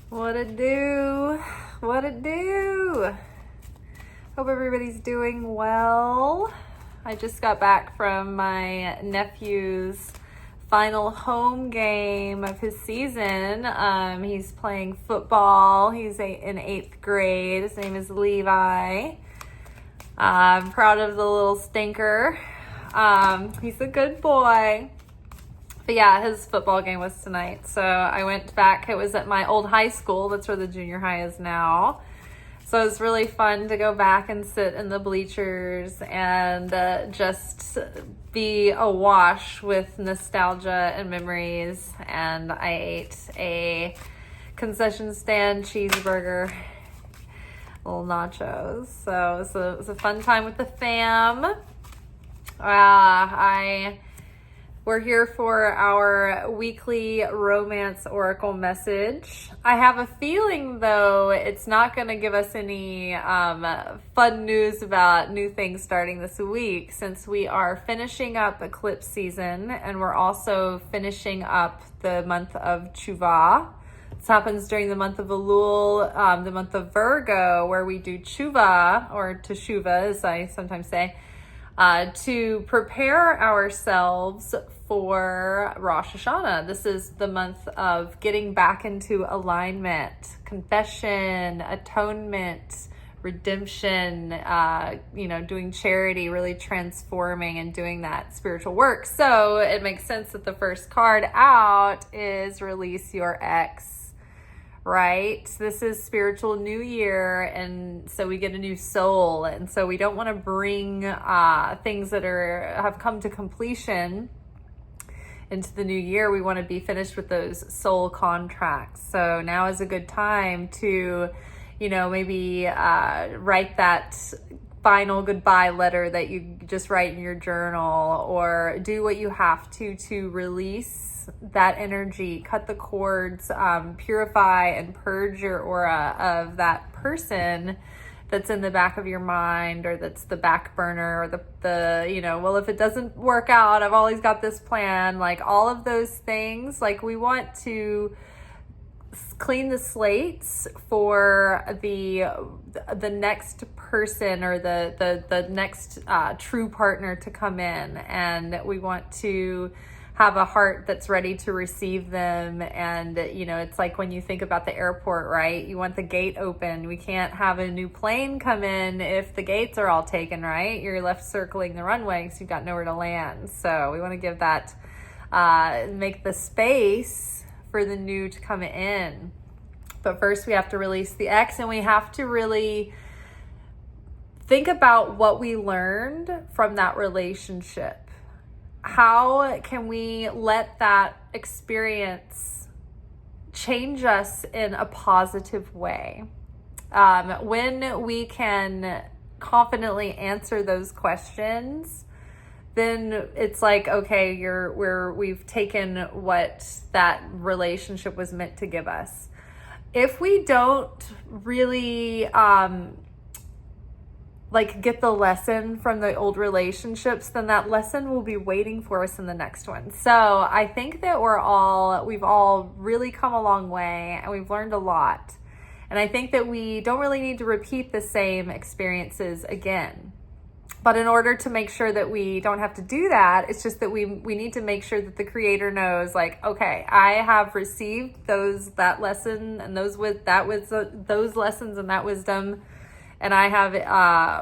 What it do? What it do? Hope everybody's doing well. I just got back from my nephew's final home game of his season. He's playing football. He's in 8th grade. His name is Levi. I'm proud of the little stinker. He's a good boy. But yeah, his football game was tonight. So I went back. It was at my old high school. That's where the junior high is now. So it was really fun to go back and sit in the bleachers and just be awash with nostalgia and memories. And I ate a concession stand cheeseburger, little nachos. So it was a fun time with the fam. We're here for our weekly romance oracle message. I have a feeling, though, it's not going to give us any fun news about new things starting this week, since we are finishing up eclipse season and we're also finishing up the month of Tshuva. This happens during the month of Elul, the month of Virgo, where we do Tshuva, or Teshuvah, as I sometimes say, to prepare ourselves for Rosh Hashanah. This is the month of getting back into alignment, confession, atonement, redemption, doing charity, really transforming and doing that spiritual work. So it makes sense that the first card out is release your ex. Right? This is spiritual new year, and so we get a new soul, and so we don't want to bring things that have come to completion into the new year. We want to be finished with those soul contracts. So now is a good time to, maybe write that final goodbye letter that you just write in your journal, or do what you have to release that energy, cut the cords, purify and purge your aura of that person that's in the back of your mind, or that's the back burner, or well, if it doesn't work out, I've always got this plan, like all of those things. Like, we want to clean the slates for the next person, or the next true partner to come in, and we want to have a heart that's ready to receive them. And it's like when you think about the airport, right? You want the gate open. We can't have a new plane come in if the gates are all taken, right? You're left circling the runway because you've got nowhere to land. So we want to give that, make the space for the new to come in. But first we have to release the ex, and we have to really think about what we learned from that relationship. How can we let that experience change us in a positive way? When we can confidently answer those questions, then it's like, okay, we've taken what that relationship was meant to give us. If we don't really get the lesson from the old relationships, then that lesson will be waiting for us in the next one. So I think that we've all really come a long way, and we've learned a lot. And I think that we don't really need to repeat the same experiences again. But in order to make sure that we don't have to do that, it's just that we need to make sure that the Creator knows, like, okay, I have received that lesson and those lessons and that wisdom, and I have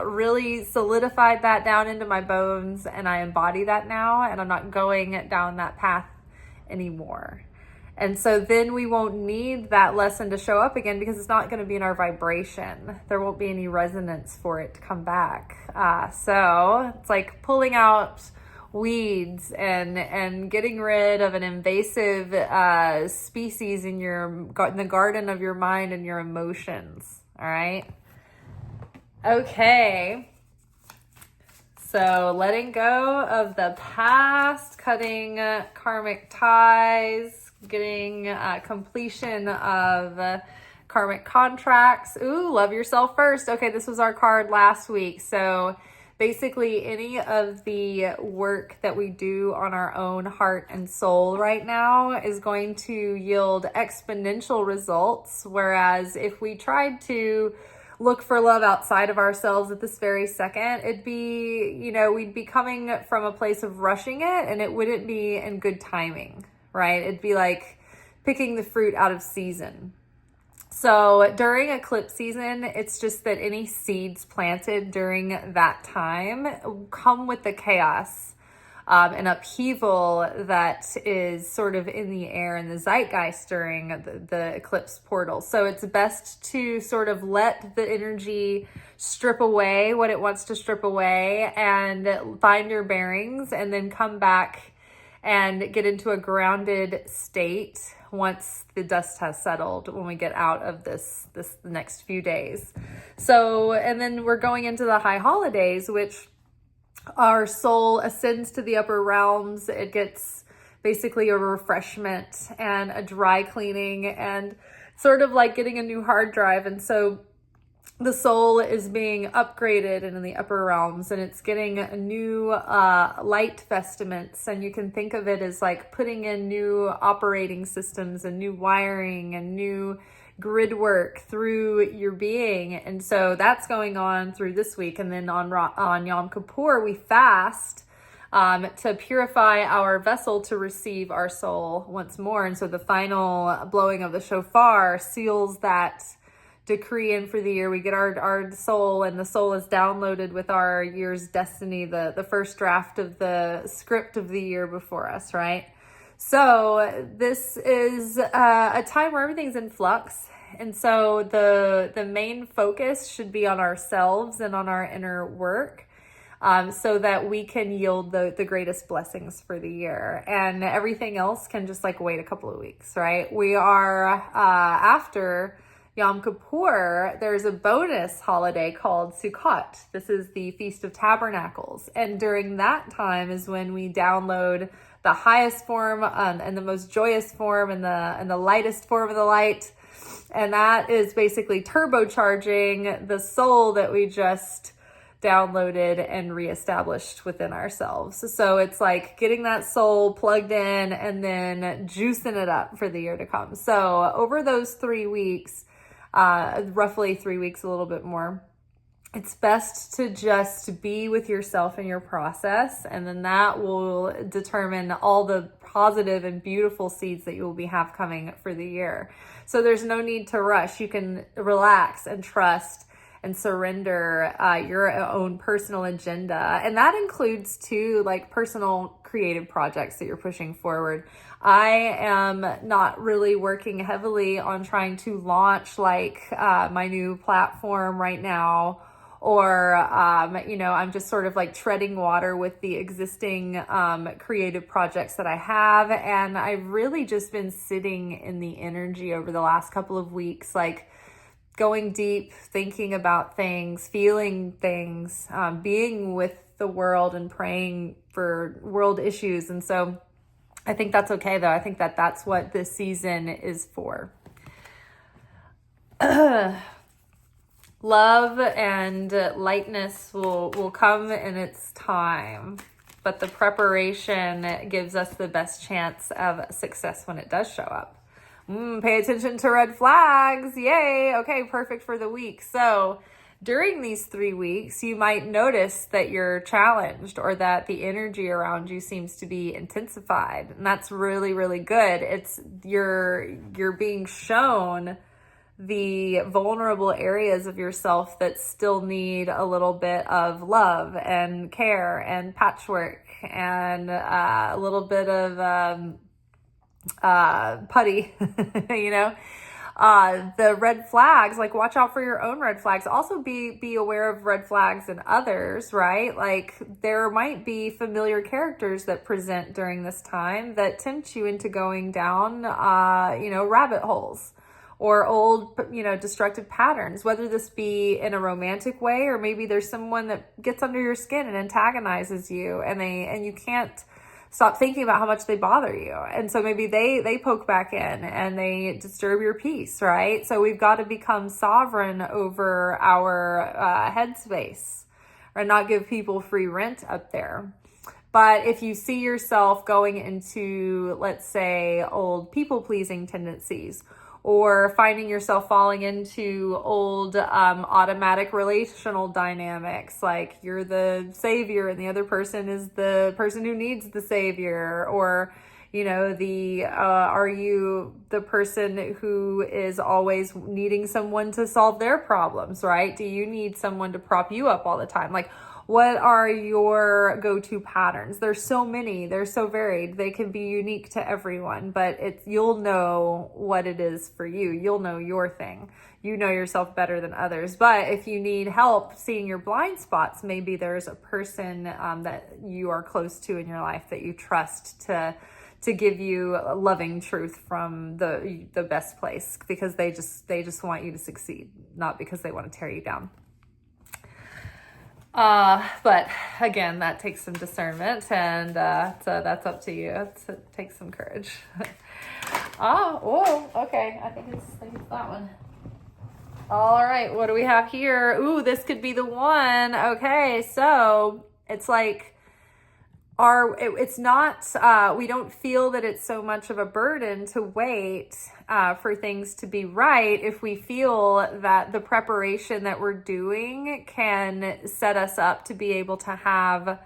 really solidified that down into my bones, and I embody that now, and I'm not going down that path anymore. And so then we won't need that lesson to show up again, because it's not going to be in our vibration. There won't be any resonance for it to come back. So it's like pulling out weeds and getting rid of an invasive species in the garden of your mind and your emotions. All right. Okay, so letting go of the past, cutting karmic ties, getting completion of karmic contracts. Ooh, love yourself first. Okay, this was our card last week. So basically any of the work that we do on our own heart and soul right now is going to yield exponential results. Whereas if we tried to look for love outside of ourselves at this very second, it'd be, we'd be coming from a place of rushing it, and it wouldn't be in good timing, right? It'd be like picking the fruit out of season. So during eclipse season, it's just that any seeds planted during that time come with the chaos and upheaval that is sort of in the air and the zeitgeist during the eclipse portal. So it's best to sort of let the energy strip away what it wants to strip away and find your bearings, and then come back and get into a grounded state once the dust has settled, when we get out of this next few days. So, and then we're going into the high holidays, which our soul ascends to the upper realms. It gets basically a refreshment and a dry cleaning, and sort of like getting a new hard drive. And so the soul is being upgraded in the upper realms, and it's getting a new light vestments. And you can think of it as like putting in new operating systems and new wiring and new grid work through your being. And so that's going on through this week. And then on Yom Kippur, we fast to purify our vessel to receive our soul once more. And so the final blowing of the shofar seals that decree in for the year. We get our soul, and the soul is downloaded with our year's destiny, the first draft of the script of the year before us, right? So this is a time where everything's in flux. And so the main focus should be on ourselves and on our inner work, so that we can yield the greatest blessings for the year. And everything else can just like wait a couple of weeks, right? We are after Yom Kippur, there's a bonus holiday called Sukkot. This is the Feast of Tabernacles. And during that time is when we download the highest form and the most joyous form and the lightest form of the light. And that is basically turbocharging the soul that we just downloaded and reestablished within ourselves. So it's like getting that soul plugged in and then juicing it up for the year to come. So over those 3 weeks, roughly 3 weeks, a little bit more, it's best to just be with yourself in your process, and then that will determine all the positive and beautiful seeds that you will have coming for the year. So there's no need to rush. You can relax and trust and surrender your own personal agenda. And that includes too, like personal creative projects that you're pushing forward. I am not really working heavily on trying to launch like my new platform right now, or, I'm just sort of like treading water with the existing creative projects that I have. And I've really just been sitting in the energy over the last couple of weeks, like going deep, thinking about things, feeling things, being with the world and praying for world issues. And so I think that's okay, though. I think that that's what this season is for. Love and lightness will come in its time, but the preparation gives us the best chance of success when it does show up. Pay attention to red flags. Yay. Okay, perfect for the week. So during these 3 weeks, you might notice that you're challenged, or that the energy around you seems to be intensified. And that's really, really good. It's you're being shown the vulnerable areas of yourself that still need a little bit of love and care and patchwork and a little bit of putty, the red flags, like watch out for your own red flags. Also be aware of red flags in others, right? Like there might be familiar characters that present during this time that tempt you into going down, rabbit holes, or old, destructive patterns, whether this be in a romantic way, or maybe there's someone that gets under your skin and antagonizes you, and you can't stop thinking about how much they bother you. And so maybe they poke back in and they disturb your peace, right? So we've got to become sovereign over our headspace, or not give people free rent up there. But if you see yourself going into, let's say, old people-pleasing tendencies, or finding yourself falling into old automatic relational dynamics, like you're the savior and the other person is the person who needs the savior, or are you the person who is always needing someone to solve their problems, right? Do you need someone to prop you up all the time? Like, what are your go-to patterns? There's so many, they're so varied. They can be unique to everyone, but you'll know what it is for you. You'll know your thing. You know yourself better than others. But if you need help seeing your blind spots, maybe there's a person that you are close to in your life that you trust to give you a loving truth from the best place, because they just want you to succeed, not because they want to tear you down. But again, that takes some discernment, and so that's up to you. It takes some courage. Okay. I think it's that one. All right, what do we have here? Ooh, this could be the one. Okay, so it's like it's not, we don't feel that it's so much of a burden to wait for things to be right if we feel that the preparation that we're doing can set us up to be able to have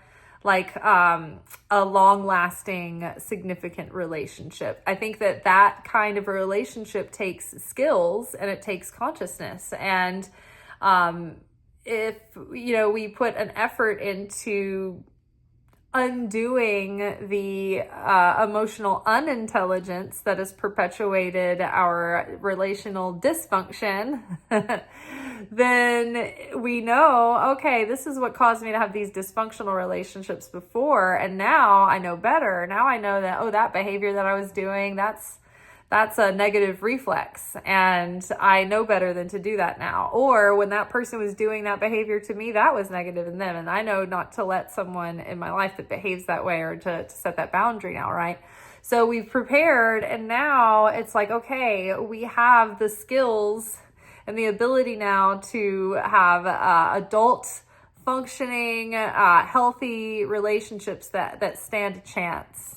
like a long-lasting, significant relationship. I think that kind of a relationship takes skills and it takes consciousness. And if, we put an effort into undoing the emotional unintelligence that has perpetuated our relational dysfunction, then we know, okay, this is what caused me to have these dysfunctional relationships before, and now I know better. Now I know that, that behavior that I was doing, that's a negative reflex, and I know better than to do that now. Or when that person was doing that behavior to me, that was negative in them, and I know not to let someone in my life that behaves that way, or to set that boundary now, right? So we've prepared, and now it's like, okay, we have the skills and the ability now to have adult functioning, healthy relationships that stand a chance.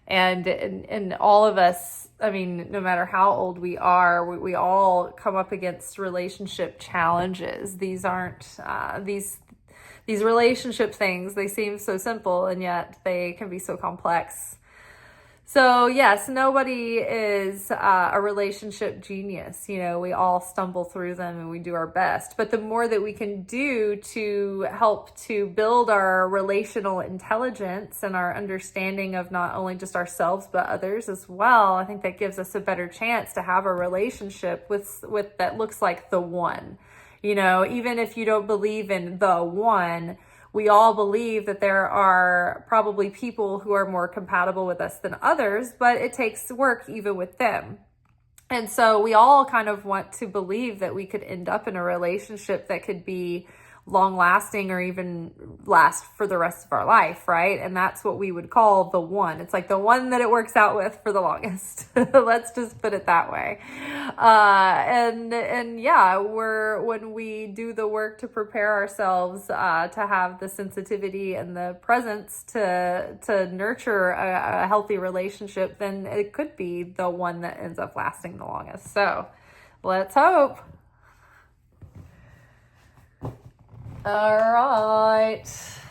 And all of us, I mean, no matter how old we are, we all come up against relationship challenges. These aren't, these relationship things, they seem so simple, and yet they can be so complex. So yes, nobody is a relationship genius. We all stumble through them and we do our best. But the more that we can do to help to build our relational intelligence and our understanding of not only just ourselves, but others as well, I think that gives us a better chance to have a relationship with that looks like the one. Even if you don't believe in the one, we all believe that there are probably people who are more compatible with us than others, but it takes work even with them. And so we all kind of want to believe that we could end up in a relationship that could be long lasting or even last for the rest of our life, right? And that's what we would call the one. It's like the one that it works out with for the longest. Let's just put it that way. And yeah, when we do the work to prepare ourselves to have the sensitivity and the presence to nurture a healthy relationship, then it could be the one that ends up lasting the longest. So let's hope. All right,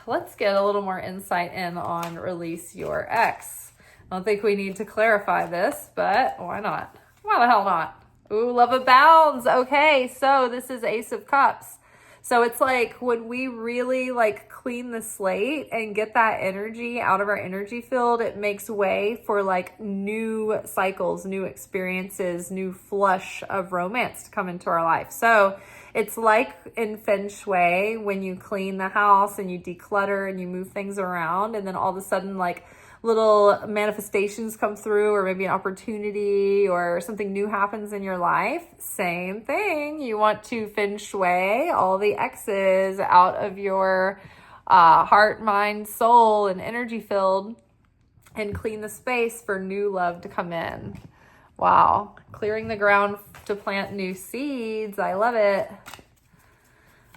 let's get a little more insight in on release your ex. I don't think we need to clarify this, but why not? Why the hell not? Ooh, love abounds. Okay, so this is Ace of Cups. So it's like when we really clean the slate and get that energy out of our energy field, it makes way for new cycles, new experiences, new flush of romance to come into our life. So it's like in Feng Shui, when you clean the house and you declutter and you move things around, and then all of a sudden little manifestations come through, or maybe an opportunity or something new happens in your life. Same thing. You want to Feng Shui all the X's out of your heart, mind, soul, and energy field, and clean the space for new love to come in. Wow. Clearing the ground to plant new seeds. I love it.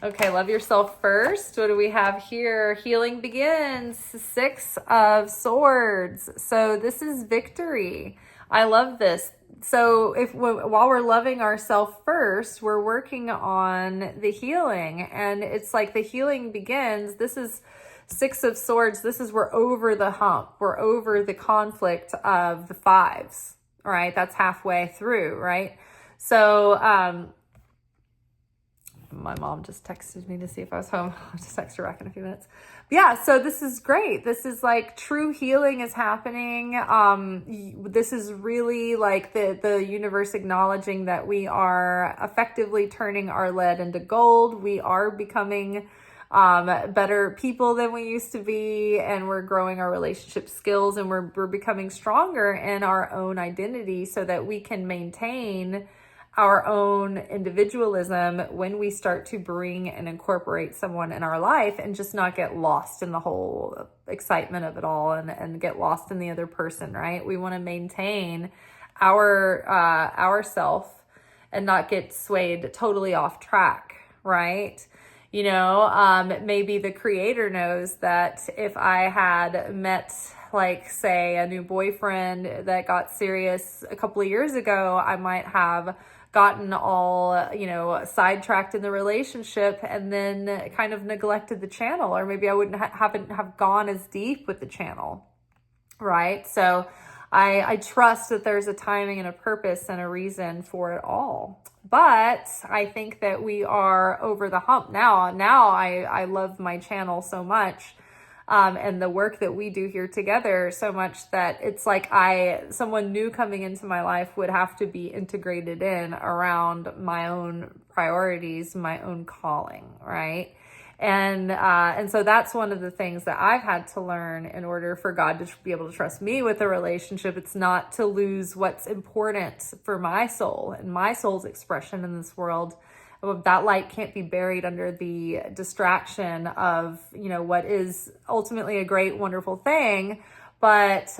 Okay, love yourself first. What do we have here? Healing begins. 6 of Swords. So this is victory. I love this. So while we're loving ourselves first, we're working on the healing, and it's like the healing begins. This is 6 of Swords. This is we're over the hump. We're over the conflict of the 5s, right? That's halfway through, right? So, my mom just texted me to see if I was home. I'll just text her back in a few minutes. But yeah, so this is great. This is like true healing is happening. This is really like the universe acknowledging that we are effectively turning our lead into gold. We are becoming better people than we used to be, and we're growing our relationship skills, and we're becoming stronger in our own identity so that we can maintain our own individualism when we start to bring and incorporate someone in our life, and just not get lost in the whole excitement of it all, and get lost in the other person, right? We want to maintain our self and not get swayed totally off track, right? You know, maybe the creator knows that if I had met, like, say, a new boyfriend that got serious a couple of years ago, I might have gotten all, you know, sidetracked in the relationship and then kind of neglected the channel, or maybe I wouldn't haven't have gone as deep with the channel, right? So I trust that there's a timing and a purpose and a reason for it all. But I think that we are over the hump now. Now I love my channel so much, and the work that we do here together so much that it's like someone new coming into my life would have to be integrated in around my own priorities, my own calling, right? And so that's one of the things that I've had to learn in order for God to be able to trust me with a relationship. It's not to lose what's important for my soul and my soul's expression in this world. That light can't be buried under the distraction of, you know, what is ultimately a great, wonderful thing. But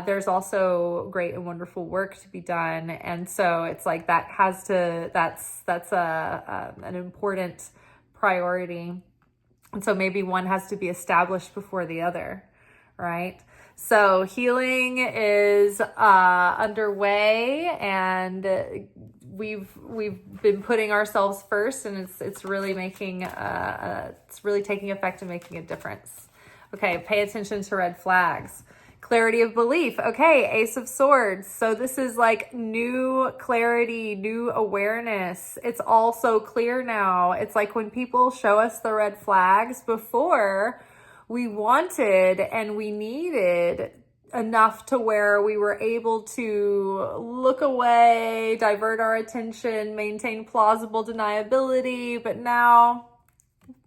there's also great and wonderful work to be done. And so it's like that's an important priority. And so maybe one has to be established before the other, right? So healing is underway, and we've been putting ourselves first, and it's really making it's really taking effect and making a difference. Okay, pay attention to red flags. Clarity of belief. Okay, Ace of Swords. So this is like new clarity, new awareness. It's all so clear now. It's like when people show us the red flags before, we wanted and we needed enough to where we were able to look away, divert our attention, maintain plausible deniability. But now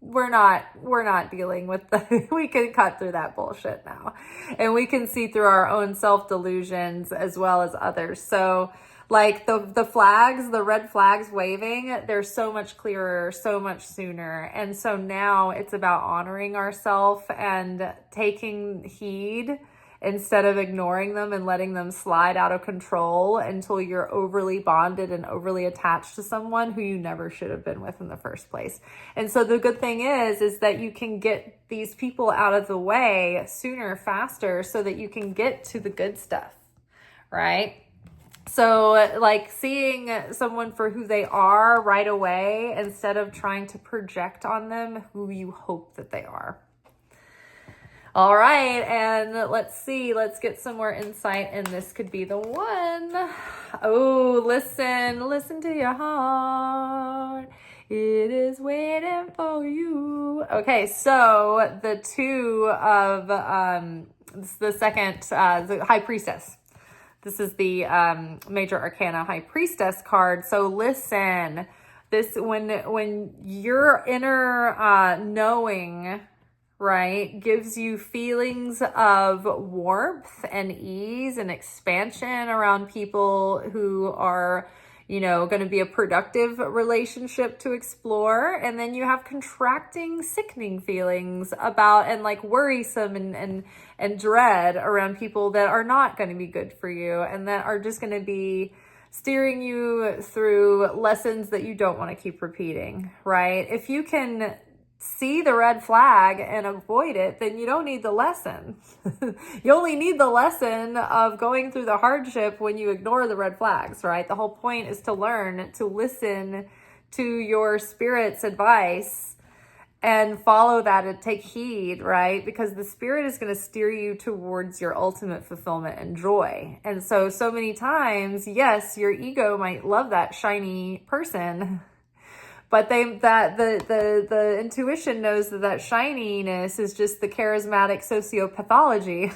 we're not dealing with we can cut through that bullshit now, and we can see through our own self-delusions as well as others. So like the flags, the red flags waving, they're so much clearer, so much sooner. And so now it's about honoring ourselves and taking heed instead of ignoring them and letting them slide out of control until you're overly bonded and overly attached to someone who you never should have been with in the first place. And so the good thing is that you can get these people out of the way sooner, faster, so that you can get to the good stuff, right? So like seeing someone for who they are right away instead of trying to project on them who you hope that they are. All right, and let's see. Let's get some more insight, and this could be the one. Oh, listen to your heart. It is waiting for you. Okay, so the 2 of the second, the High Priestess. This is the Major Arcana High Priestess card. So listen, this when your inner knowing, right, gives you feelings of warmth and ease and expansion around people who are, you know, going to be a productive relationship to explore. And then you have contracting, sickening feelings about, and like worrisome and dread around people that are not going to be good for you and that are just going to be steering you through lessons that you don't want to keep repeating, right? If you can see the red flag and avoid it, then you don't need the lesson. You only need the lesson of going through the hardship when you ignore the red flags, right? The whole point is to learn to listen to your spirit's advice and follow that and take heed, right? Because the spirit is going to steer you towards your ultimate fulfillment and joy. And so many times, yes, your ego might love that shiny person, but the intuition knows that shininess is just the charismatic sociopathology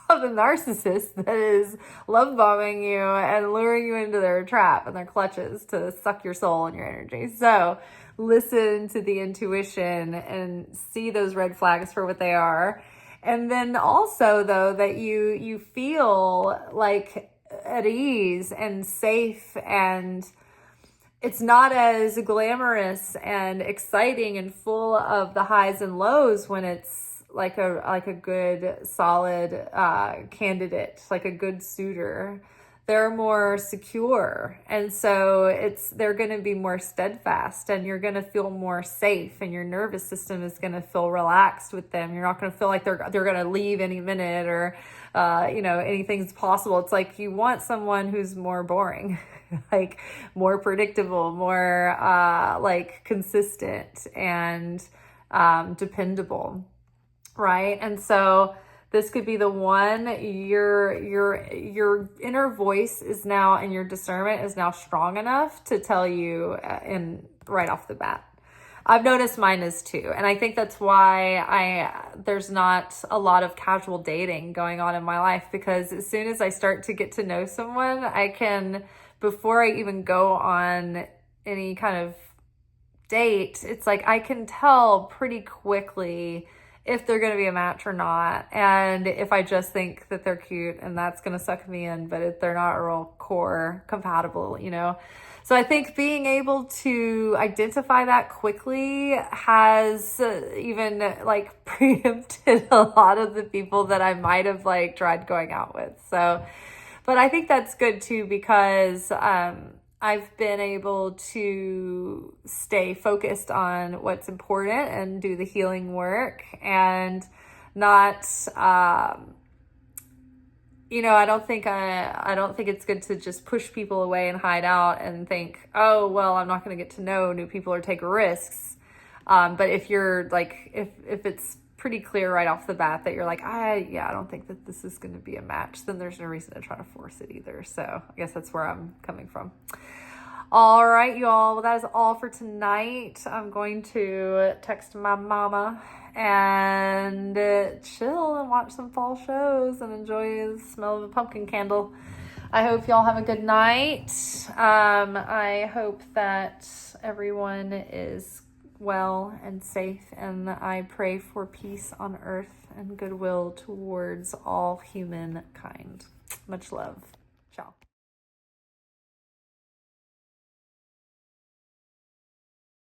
of the narcissist that is love bombing you and luring you into their trap and their clutches to suck your soul and your energy. So listen to the intuition and see those red flags for what they are. And then also, though, that you feel like at ease and safe, and it's not as glamorous and exciting and full of the highs and lows when it's like a good solid candidate, like a good suitor. They're more secure, and so they're going to be more steadfast, and you're going to feel more safe, and your nervous system is going to feel relaxed with them. You're not going to feel like they're going to leave any minute, or anything's possible. It's like you want someone who's more boring, like more predictable, more like consistent and dependable, right? And so this could be the one. Your inner voice is now, and your discernment is now strong enough to tell you right off the bat. I've noticed mine is too. And I think that's why there's not a lot of casual dating going on in my life, because as soon as I start to get to know someone, I can, before I even go on any kind of date, it's like I can tell pretty quickly if they're going to be a match or not. And if I just think that they're cute and that's going to suck me in, but if they're not real core compatible, So I think being able to identify that quickly has even like preempted a lot of the people that I might have like tried going out with. So, but I think that's good too, because I've been able to stay focused on what's important and do the healing work, and not, I don't think it's good to just push people away and hide out and think, oh, well, I'm not going to get to know new people or take risks. But if you're like, if it's pretty clear right off the bat that you're like, I don't think that this is going to be a match, then there's no reason to try to force it either. So I guess that's where I'm coming from. All right, y'all. Well, that is all for tonight. I'm going to text my mama and chill and watch some fall shows and enjoy the smell of a pumpkin candle. I hope y'all have a good night. I hope that everyone is well and safe, and I pray for peace on earth and goodwill towards all humankind. Much love. Ciao.